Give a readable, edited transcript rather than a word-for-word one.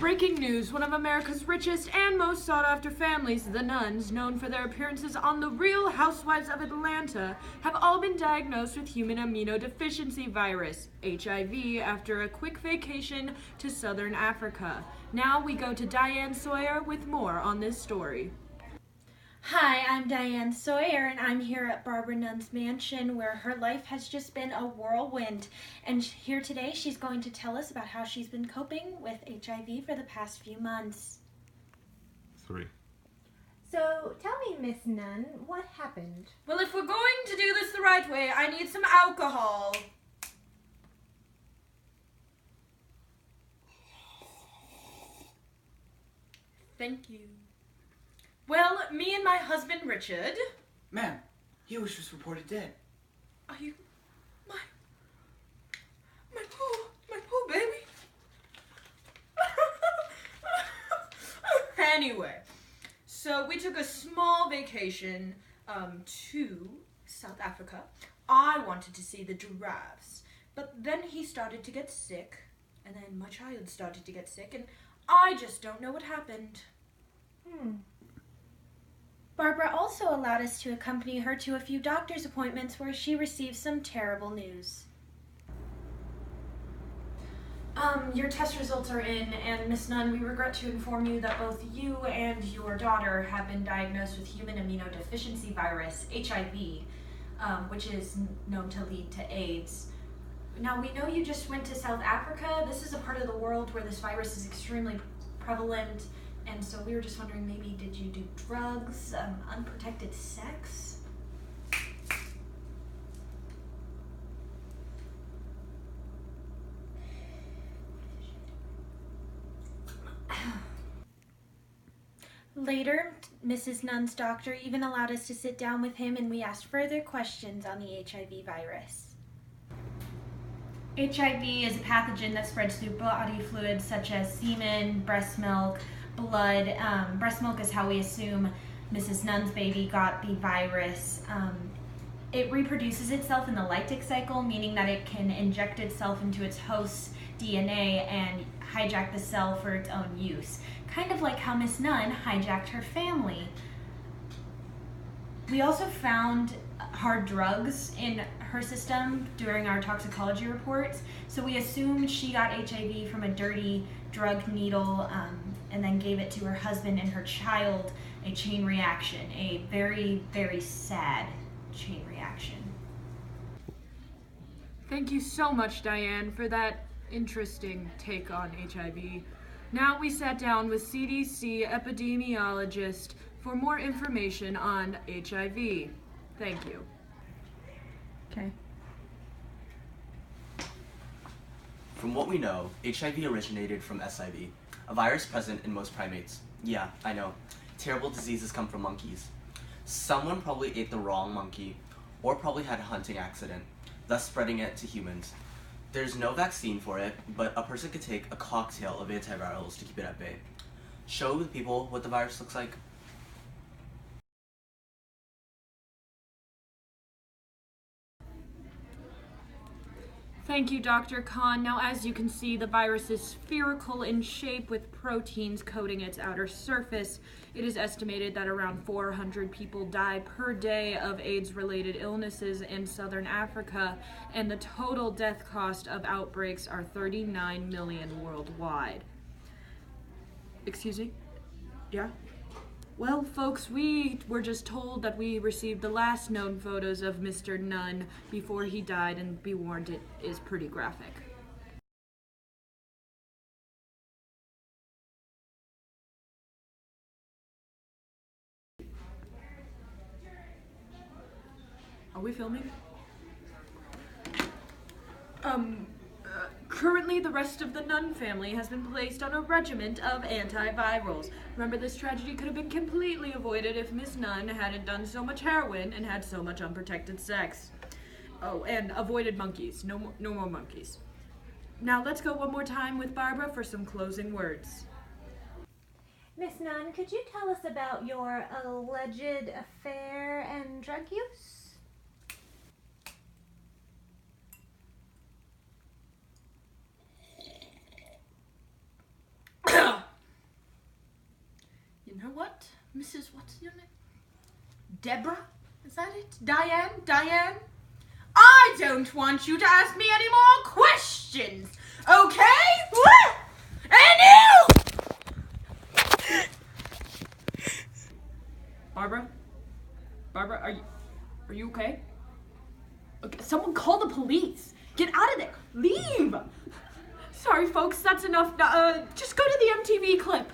Breaking news, one of America's richest and most sought-after families, the Nuns, known for their appearances on The Real Housewives of Atlanta, have all been diagnosed with human immunodeficiency virus, HIV, after a quick vacation to southern Africa. Now we go to Diane Sawyer with more on this story. Hi, I'm Diane Sawyer, and I'm here at Barbara Nunn's mansion where her life has just been a whirlwind. And here today, she's going to tell us about how she's been coping with HIV for the past few months. 3. So, tell me, Miss Nunn, what happened? Well, if we're going to do this the right way, I need some alcohol. Thank you. Well, me and my husband, Richard... Ma'am, he was just reported dead. Are you... My poor baby. Anyway, so we took a small vacation to South Africa. I wanted to see the giraffes, but then he started to get sick, and then my child started to get sick, and I just don't know what happened. Barbara also allowed us to accompany her to a few doctor's appointments where she received some terrible news. Your test results are in, and Miss Nunn, we regret to inform you that both you and your daughter have been diagnosed with human immunodeficiency virus, HIV, which is known to lead to AIDS. Now, we know you just went to South Africa. This is a part of the world where this virus is extremely prevalent, and so we were just wondering, maybe did you do drugs, unprotected sex? Later, Mrs. Nunn's doctor even allowed us to sit down with him, and we asked further questions on the HIV virus. HIV is a pathogen that spreads through body fluids such as semen, breast milk, blood. Breast milk is how we assume Mrs. Nunn's baby got the virus. It reproduces itself in the lactic cycle, meaning that it can inject itself into its host's DNA and hijack the cell for its own use. Kind of like how Miss Nunn hijacked her family. We also found hard drugs in her system during our toxicology reports, so we assumed she got HIV from a dirty drug needle and then gave it to her husband and her child, a chain reaction, a very, very sad chain reaction. Thank you so much, Diane, for that interesting take on HIV. Now we sat down with CDC epidemiologist for more information on HIV. Thank you. Okay. From what we know, HIV originated from SIV, a virus present in most primates. Yeah, I know. Terrible diseases come from monkeys. Someone probably ate the wrong monkey, or probably had a hunting accident, thus spreading it to humans. There's no vaccine for it, but a person could take a cocktail of antivirals to keep it at bay. Show the people what the virus looks like. Thank you, Dr. Khan. Now, as you can see, the virus is spherical in shape with proteins coating its outer surface. It is estimated that around 400 people die per day of AIDS-related illnesses in southern Africa, and the total death cost of outbreaks are $39 million worldwide. Excuse me? Yeah? Well, folks, we were just told that we received the last known photos of Mr. Nunn before he died, and be warned, it is pretty graphic. Are we filming? Currently, the rest of the Nunn family has been placed on a regiment of antivirals. Remember, this tragedy could have been completely avoided if Miss Nunn hadn't done so much heroin and had so much unprotected sex. Oh, and avoided monkeys. No more monkeys. Now, let's go one more time with Barbara for some closing words. Miss Nunn, could you tell us about your alleged affair and drug use? What? Mrs. What's your name? Deborah? Is that it? Diane? Diane? I don't want you to ask me any more questions, okay? And you! Barbara? Barbara, are you okay? Okay, someone call the police. Get out of there. Leave. Sorry, folks, that's enough. Just go to the MTV clip.